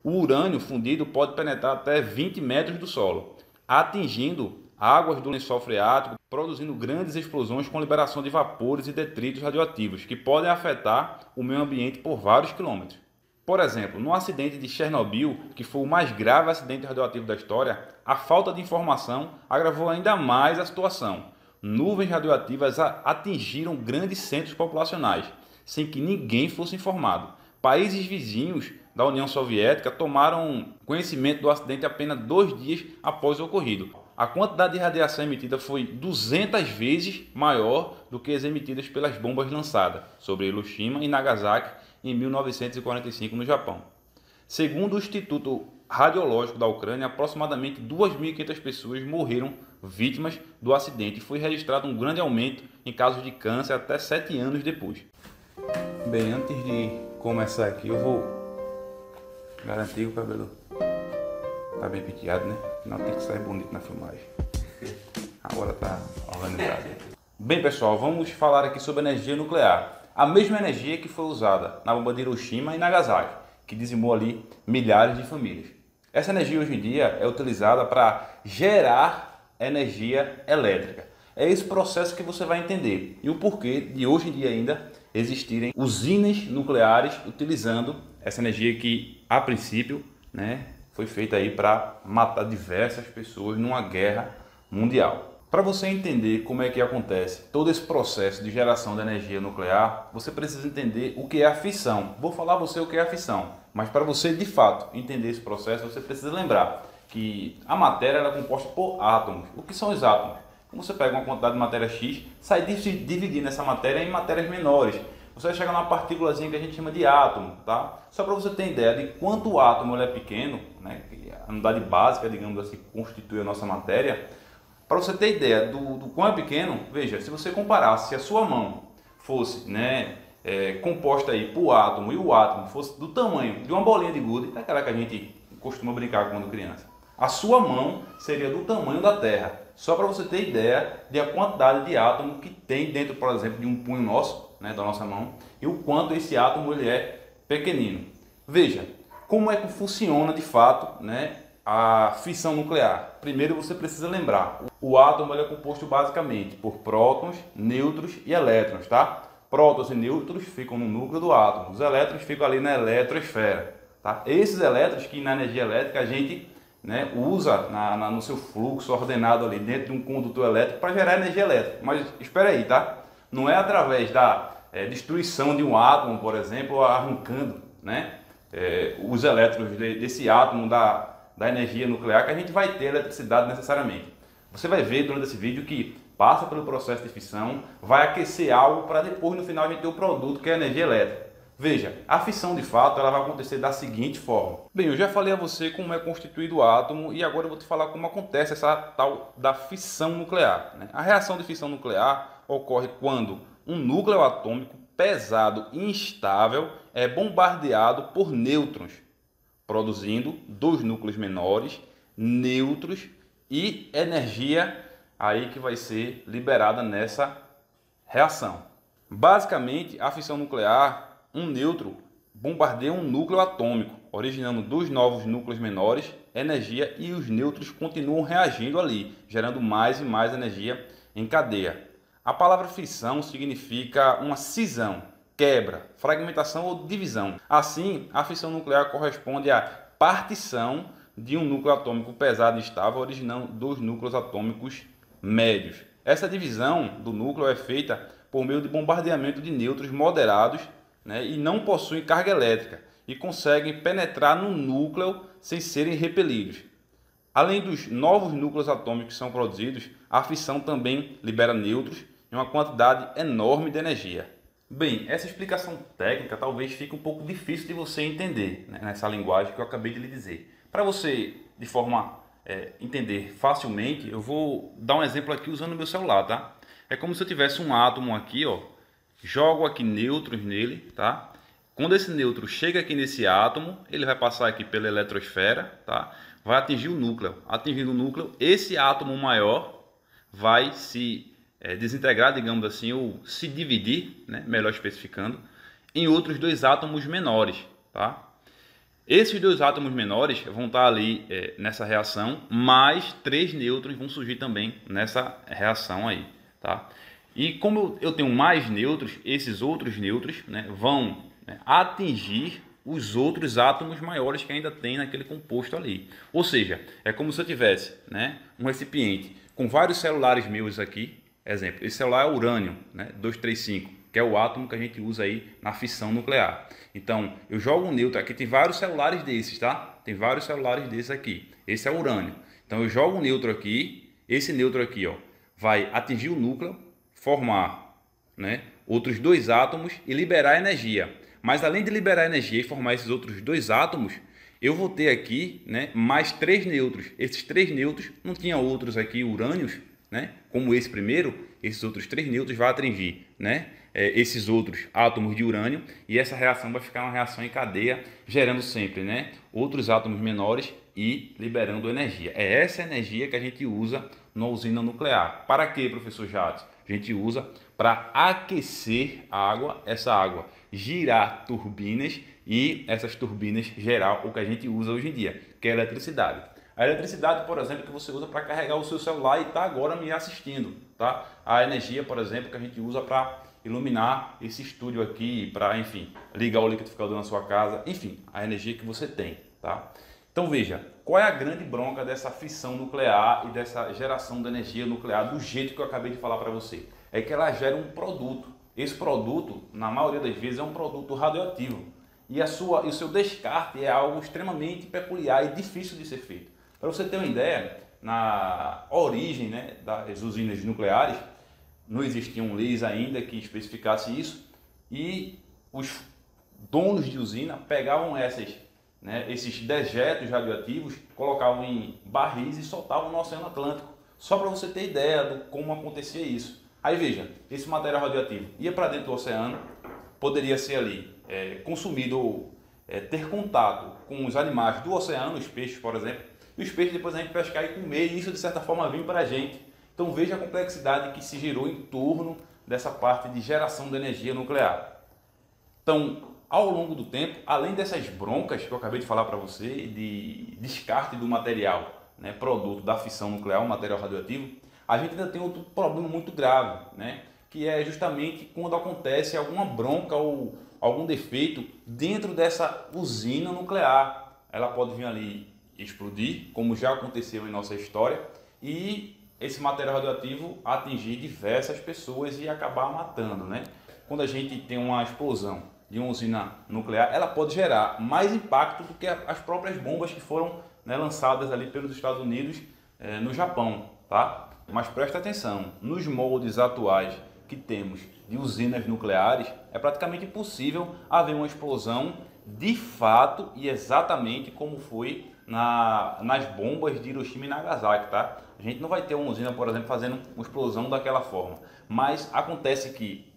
O urânio fundido pode penetrar até 20 metros do solo, atingindo águas do lençol freático, produzindo grandes explosões com liberação de vapores e detritos radioativos, que podem afetar o meio ambiente por vários quilômetros. Por exemplo, no acidente de Chernobyl, que foi o mais grave acidente radioativo da história, a falta de informação agravou ainda mais a situação. Nuvens radioativas atingiram grandes centros populacionais, sem que ninguém fosse informado. Países vizinhos da União Soviética tomaram conhecimento do acidente apenas 2 dias após o ocorrido. A quantidade de radiação emitida foi 200 vezes maior do que as emitidas pelas bombas lançadas sobre Hiroshima e Nagasaki em 1945 no Japão. Segundo o Instituto Radiológico da Ucrânia, aproximadamente 2.500 pessoas morreram vítimas do acidente e foi registrado um grande aumento em casos de câncer até 7 anos depois. Bem, antes de começar aqui, eu vou garantir que o cabelo tá bem penteado, né? Não tem que sair bonito na filmagem. Agora tá organizado. Bem, pessoal, vamos falar aqui sobre energia nuclear. A mesma energia que foi usada na bomba de Hiroshima e Nagasaki, que dizimou ali milhares de famílias. Essa energia hoje em dia é utilizada para gerar energia elétrica. É esse processo que você vai entender e o porquê de hoje em dia ainda existirem usinas nucleares utilizando essa energia que, a princípio, né, foi feita aí para matar diversas pessoas numa guerra mundial. Para você entender como é que acontece todo esse processo de geração de energia nuclear, você precisa entender o que é a fissão. Vou falar a você o que é a fissão, mas para você de fato entender esse processo, você precisa lembrar que a matéria é composta por átomos. O que são os átomos? Quando você pega uma quantidade de matéria X, sai dividindo essa matéria em matérias menores. Você vai chegar numa partículazinha que a gente chama de átomo, tá? Só para você ter ideia de quanto o átomo é pequeno, né? A unidade básica, digamos assim, constitui a nossa matéria. Para você ter ideia do quão é pequeno, veja, se você comparasse, se a sua mão fosse, né, composta aí por átomo e o átomo fosse do tamanho de uma bolinha de gude, daquela que a gente costuma brincar quando criança, a sua mão seria do tamanho da Terra. Só para você ter ideia da quantidade de átomo que tem dentro, por exemplo, de um punho nosso, né, da nossa mão, e o quanto esse átomo ele é pequenino. Veja, como é que funciona de fato, né, a fissão nuclear. Primeiro você precisa lembrar, o átomo ele é composto basicamente por prótons, nêutrons e elétrons, tá? Prótons e nêutrons ficam no núcleo do átomo, os elétrons ficam ali na eletrosfera, tá? Esses elétrons que na energia elétrica a gente, né, usa no seu fluxo ordenado ali dentro de um condutor elétrico para gerar energia elétrica. Mas espera aí, tá? Não é através da destruição de um átomo, por exemplo, arrancando, né, os elétrons desse átomo da energia nuclear que a gente vai ter eletricidade necessariamente. Você vai ver durante esse vídeo que passa pelo processo de fissão, vai aquecer algo para depois no final a gente ter o produto que é a energia elétrica. Veja, a fissão de fato ela vai acontecer da seguinte forma. Bem, eu já falei a você como é constituído o átomo e agora eu vou te falar como acontece essa tal da fissão nuclear, né? A reação de fissão nuclear ocorre quando um núcleo atômico pesado e instável é bombardeado por nêutrons, produzindo 2 núcleos menores, nêutrons e energia aí que vai ser liberada nessa reação. Basicamente, a fissão nuclear, um nêutron bombardeia um núcleo atômico, originando 2 novos núcleos menores, energia, e os nêutrons continuam reagindo ali, gerando mais e mais energia em cadeia. A palavra fissão significa uma cisão, quebra, fragmentação ou divisão. Assim, a fissão nuclear corresponde à partição de um núcleo atômico pesado e estável, originando 2 núcleos atômicos médios. Essa divisão do núcleo é feita por meio de bombardeamento de nêutrons moderados, né, e não possuem carga elétrica e conseguem penetrar no núcleo sem serem repelidos. Além dos novos núcleos atômicos que são produzidos, a fissão também libera nêutrons em uma quantidade enorme de energia. Bem, essa explicação técnica talvez fique um pouco difícil de você entender, né, nessa linguagem que eu acabei de lhe dizer. Para você, de forma entender facilmente, eu vou dar um exemplo aqui usando o meu celular, tá? É como se eu tivesse um átomo aqui, ó, jogo aqui nêutrons nele, tá? Quando esse nêutron chega aqui nesse átomo, ele vai passar aqui pela eletrosfera, tá? Vai atingir o núcleo. Atingindo o núcleo, esse átomo maior vai se desintegrar, digamos assim, ou se dividir, né? Melhor especificando, em outros 2 átomos menores, tá? Esses dois átomos menores vão estar ali nessa reação, mas 3 nêutrons vão surgir também nessa reação aí, tá? E como eu tenho mais nêutrons, esses outros nêutrons, né, vão, né, atingir os outros átomos maiores que ainda tem naquele composto ali. Ou seja, é como se eu tivesse, né, um recipiente com vários celulares meus aqui. Exemplo, esse celular é urânio, né, 235, que é o átomo que a gente usa aí na fissão nuclear. Então, eu jogo um nêutron, aqui tem vários celulares desses, tá? Tem vários celulares desses aqui. Esse é urânio. Então, eu jogo um nêutron aqui, esse nêutron aqui, ó, vai atingir o núcleo, formar, né, outros dois átomos e liberar energia. Mas além de liberar energia e formar esses outros dois átomos, eu vou ter aqui, né, mais 3 nêutrons. Esses 3 nêutrons, não tinha outros aqui urânios, né, como esse primeiro, esses outros 3 nêutrons vão atingir, né, esses outros átomos de urânio, e essa reação vai ficar uma reação em cadeia, gerando sempre, né, outros átomos menores e liberando energia. É essa energia que a gente usa na usina nuclear. Para quê, professor Jades? A gente usa para aquecer a água, essa água girar turbinas e essas turbinas gerar o que a gente usa hoje em dia, que é a eletricidade. A eletricidade, por exemplo, que você usa para carregar o seu celular e está agora me assistindo, tá? A energia, por exemplo, que a gente usa para iluminar esse estúdio aqui, para, enfim, ligar o liquidificador na sua casa, enfim, a energia que você tem, tá? Então veja, qual é a grande bronca dessa fissão nuclear e dessa geração de energia nuclear do jeito que eu acabei de falar para você? É que ela gera um produto. Esse produto, na maioria das vezes, é um produto radioativo. E o seu descarte é algo extremamente peculiar e difícil de ser feito. Para você ter uma ideia, na origem, né, das usinas nucleares, não existiam leis ainda que especificasse isso, e os donos de usina pegavam esses dejetos radioativos, colocavam em barris e soltavam no Oceano Atlântico. Só para você ter ideia de como acontecia isso. Aí veja, esse material radioativo ia para dentro do oceano, poderia ser ali consumido ou ter contato com os animais do oceano, os peixes, por exemplo, e os peixes depois a gente pescar e comer, e isso de certa forma vinha para a gente. Então veja a complexidade que se gerou em torno dessa parte de geração de energia nuclear. Então, ao longo do tempo, além dessas broncas que eu acabei de falar para você, de descarte do material, né, produto da fissão nuclear, um material radioativo, a gente ainda tem outro problema muito grave, né, que é justamente quando acontece alguma bronca ou algum defeito dentro dessa usina nuclear. Ela pode vir ali explodir, como já aconteceu em nossa história, e esse material radioativo atingir diversas pessoas e acabar matando, né? Quando a gente tem uma explosão de uma usina nuclear, ela pode gerar mais impacto do que as próprias bombas que foram, né, lançadas ali pelos Estados Unidos no Japão, tá? Mas presta atenção, nos moldes atuais que temos de usinas nucleares, é praticamente impossível haver uma explosão de fato e exatamente como foi nas bombas de Hiroshima e Nagasaki, tá? A gente não vai ter uma usina, por exemplo, fazendo uma explosão daquela forma, mas acontece que,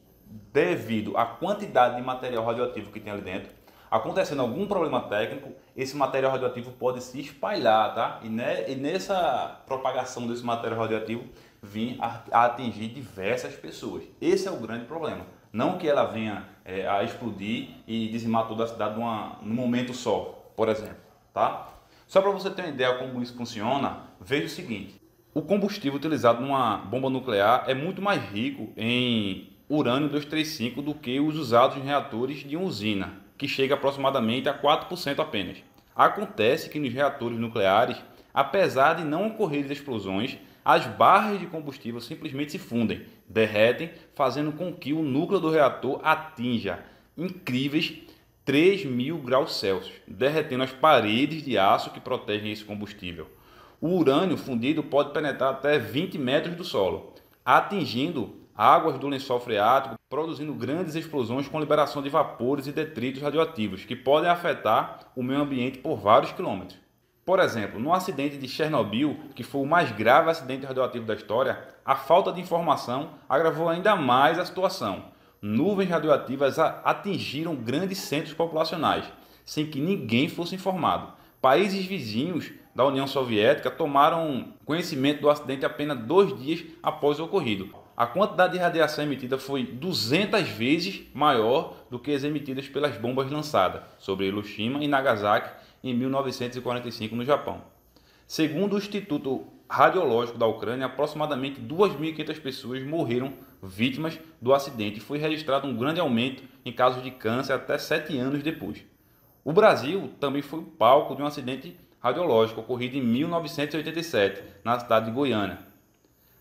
devido à quantidade de material radioativo que tem ali dentro, acontecendo algum problema técnico, esse material radioativo pode se espalhar, tá? E nessa propagação desse material radioativo vir a atingir diversas pessoas. Esse é o grande problema. Não que ela venha a explodir e dizimar toda a cidade num momento só, por exemplo, tá? Só para você ter uma ideia como isso funciona, veja o seguinte: o combustível utilizado numa bomba nuclear é muito mais rico em urânio 235 do que os usados em reatores de uma usina, que chega aproximadamente a 4% apenas. Acontece que nos reatores nucleares, apesar de não ocorrerem explosões, as barras de combustível simplesmente se fundem, derretem, fazendo com que o núcleo do reator atinja incríveis 3.000 graus Celsius, derretendo as paredes de aço que protegem esse combustível. O urânio fundido pode penetrar até 20 metros do solo, atingindo águas do lençol freático, produzindo grandes explosões com liberação de vapores e detritos radioativos, que podem afetar o meio ambiente por vários quilômetros. Por exemplo, no acidente de Chernobyl, que foi o mais grave acidente radioativo da história, a falta de informação agravou ainda mais a situação. Nuvens radioativas atingiram grandes centros populacionais, sem que ninguém fosse informado. Países vizinhos da União Soviética tomaram conhecimento do acidente apenas 2 dias após o ocorrido. A quantidade de radiação emitida foi 200 vezes maior do que as emitidas pelas bombas lançadas sobre Hiroshima e Nagasaki em 1945 no Japão. Segundo o Instituto Radiológico da Ucrânia, aproximadamente 2.500 pessoas morreram vítimas do acidente e foi registrado um grande aumento em casos de câncer até 7 anos depois. O Brasil também foi o palco de um acidente radiológico ocorrido em 1987, na cidade de Goiânia.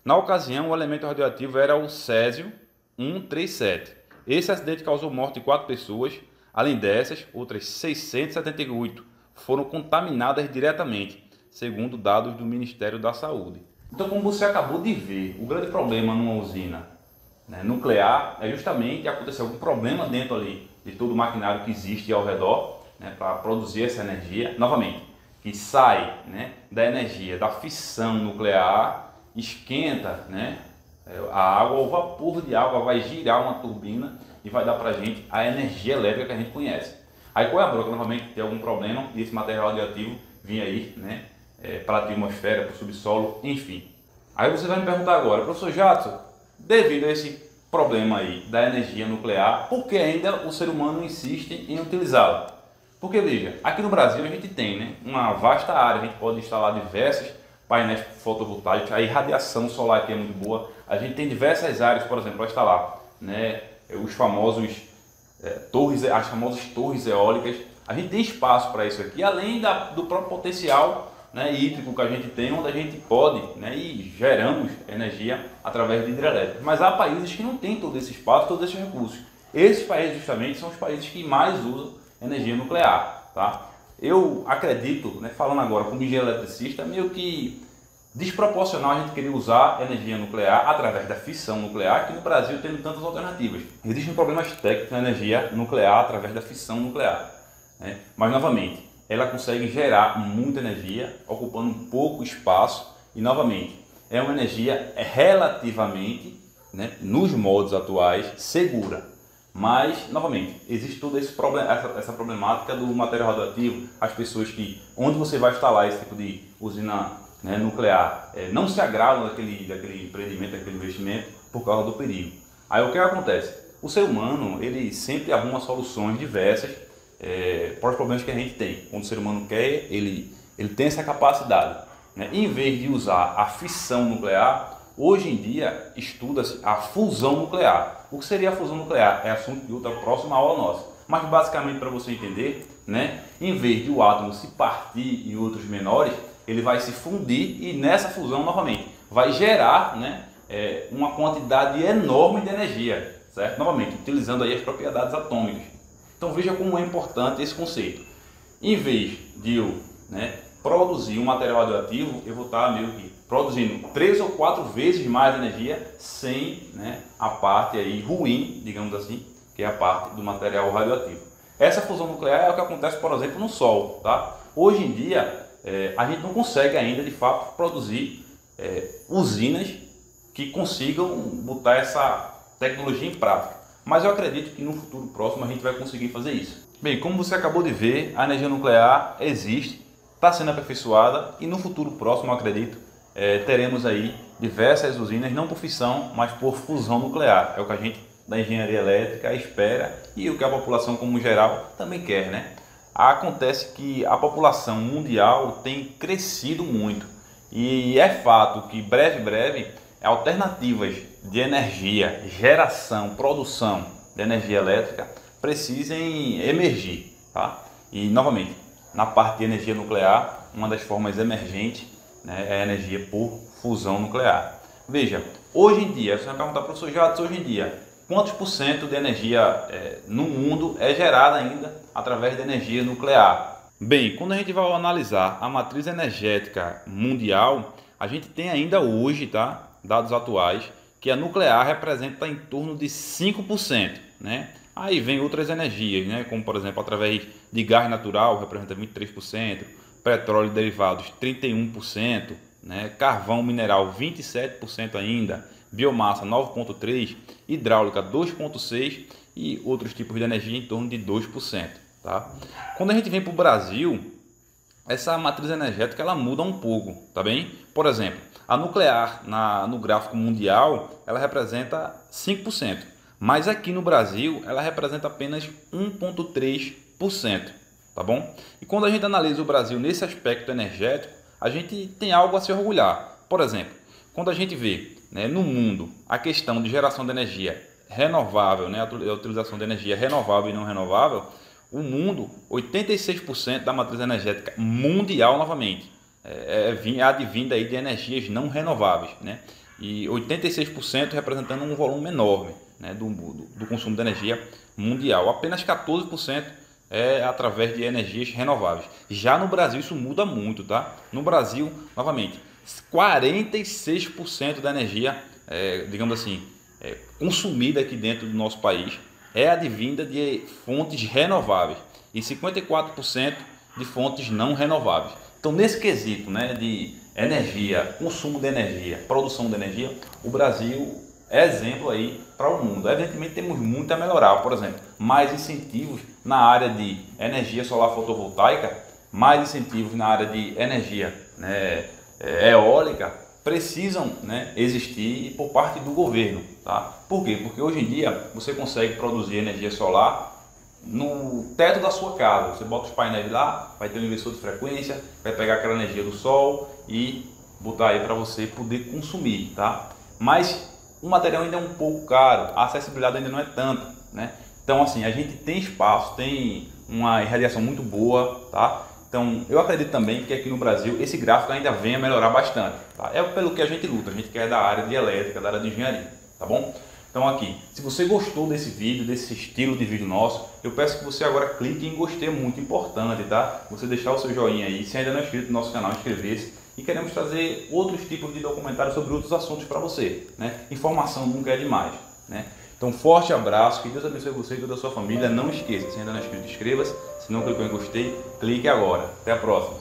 Na ocasião, o elemento radioativo era o césio-137. Esse acidente causou morte de 4 pessoas. Além dessas, outras 678 foram contaminadas diretamente, segundo dados do Ministério da Saúde. Então, como você acabou de ver, o grande problema numa usina nuclear é justamente acontecer algum problema dentro ali de todo o maquinário que existe ao redor, para produzir essa energia. Novamente, que sai da energia da fissão nuclear, esquenta a água, o vapor de água vai girar uma turbina e vai dar para a gente a energia elétrica que a gente conhece. Aí qual é a bronca? Novamente tem algum problema e esse material radioativo vinha aí para a atmosfera, para o subsolo, enfim. Aí você vai me perguntar agora, professor Jadson, devido a esse problema aí da energia nuclear, por que ainda o ser humano insiste em utilizá-la? Porque veja, aqui no Brasil a gente tem uma vasta área, a gente pode instalar diversos painéis fotovoltaicos, a irradiação solar aqui é muito boa, a gente tem diversas áreas, por exemplo, para instalar os famosos as famosas torres eólicas. A gente tem espaço para isso aqui, além do próprio potencial hídrico que a gente tem, onde a gente pode e geramos energia através de hidrelétricas. Mas há países que não têm todo esse espaço, todos esses recursos. Esses países justamente são os países que mais usam energia nuclear, tá? Eu acredito, falando agora como engenheiro eletricista, meio que desproporcional a gente querer usar energia nuclear através da fissão nuclear, aqui no Brasil tendo tantas alternativas. Existem problemas técnicos na energia nuclear através da fissão nuclear, mas novamente, ela consegue gerar muita energia, ocupando um pouco espaço e novamente, é uma energia relativamente, nos modos atuais, segura. Mas, novamente, existe toda essa problemática do material radioativo, as pessoas que, onde você vai instalar esse tipo de usina nuclear, não se agradam daquele empreendimento, daquele investimento, por causa do perigo. Aí o que acontece? O ser humano, ele sempre arruma soluções diversas para os problemas que a gente tem. Quando o ser humano quer, ele tem essa capacidade. Em vez de usar a fissão nuclear, hoje em dia estuda-se a fusão nuclear. O que seria a fusão nuclear? É assunto de outra próxima aula nossa. Mas basicamente, para você entender, em vez de o átomo se partir em outros menores, ele vai se fundir e nessa fusão novamente vai gerar uma quantidade enorme de energia, certo? Novamente, utilizando aí as propriedades atômicas. Então veja como é importante esse conceito. Em vez de eu produzir um material radioativo, eu vou estar meio que produzindo 3 ou 4 vezes mais energia sem a parte aí ruim, digamos assim, que é a parte do material radioativo. Essa fusão nuclear é o que acontece, por exemplo, no Sol, tá? Hoje em dia, a gente não consegue ainda, de fato, produzir usinas que consigam botar essa tecnologia em prática. Mas eu acredito que no futuro próximo a gente vai conseguir fazer isso. Bem, como você acabou de ver, a energia nuclear existe, está sendo aperfeiçoada e no futuro próximo, eu acredito, teremos aí diversas usinas, não por fissão, mas por fusão nuclear. É o que a gente da engenharia elétrica espera e o que a população como geral também quer, Acontece que a população mundial tem crescido muito e é fato que breve alternativas de energia, geração, produção de energia elétrica precisem emergir, tá? E novamente, na parte de energia nuclear, uma das formas emergentes é a energia por fusão nuclear. Veja, hoje em dia, você vai perguntar para o professor Jadson, hoje em dia, quantos por cento de energia no mundo é gerada ainda através de energia nuclear? Bem, quando a gente vai analisar a matriz energética mundial, a gente tem ainda hoje, tá, dados atuais, que a nuclear representa em torno de 5%, Aí vem outras energias, como por exemplo, através de gás natural, representa 23%, petróleo e derivados 31%, carvão mineral 27% ainda, biomassa 9,3%, hidráulica 2,6% e outros tipos de energia em torno de 2%. Tá? Quando a gente vem para o Brasil, essa matriz energética ela muda um pouco, tá bem? Por exemplo, a nuclear no gráfico mundial ela representa 5%, mas aqui no Brasil ela representa apenas 1,3%. tá bom? E quando a gente analisa o Brasil nesse aspecto energético, a gente tem algo a se orgulhar. Por exemplo, quando a gente vê, né, no mundo a questão de geração de energia renovável, né, a utilização de energia renovável e não renovável, o mundo, 86% da matriz energética mundial, novamente, é advinda aí de energias não renováveis, né? E 86% representando um volume enorme, né, do consumo de energia mundial. Apenas 14% é através de energias renováveis. Já no Brasil isso muda muito, tá? No Brasil, novamente, 46% da energia, digamos assim, consumida aqui dentro do nosso país é advinda de fontes renováveis e 54% de fontes não renováveis. Então, nesse quesito, né, de energia, consumo de energia, produção de energia, o Brasil é exemplo aí para o mundo. Evidentemente, temos muito a melhorar. Por exemplo, mais incentivos na área de energia solar fotovoltaica, mais incentivos na área de energia, né, eólica, precisam, né, existir por parte do governo, tá? Por quê? Porque hoje em dia você consegue produzir energia solar no teto da sua casa. Você bota os painéis lá, vai ter um inversor de frequência, vai pegar aquela energia do sol e botar aí para você poder consumir, tá? Mas o material ainda é um pouco caro, a acessibilidade ainda não é tanta, né? Então, assim, a gente tem espaço, tem uma irradiação muito boa, tá? Então, eu acredito também que aqui no Brasil esse gráfico ainda venha a melhorar bastante, tá? É pelo que a gente luta, a gente quer da área de elétrica, da área de engenharia, tá bom? Então aqui, se você gostou desse vídeo, desse estilo de vídeo nosso, eu peço que você agora clique em gostei, é muito importante, tá? Você deixar o seu joinha aí, se ainda não é inscrito no nosso canal, inscrever-se. E queremos trazer outros tipos de documentários sobre outros assuntos para você, né? Informação nunca é demais, né? Então, forte abraço, que Deus abençoe você e toda a sua família. Não esqueça, se ainda não é inscrito, inscreva-se. Se não clicou em gostei, clique agora. Até a próxima.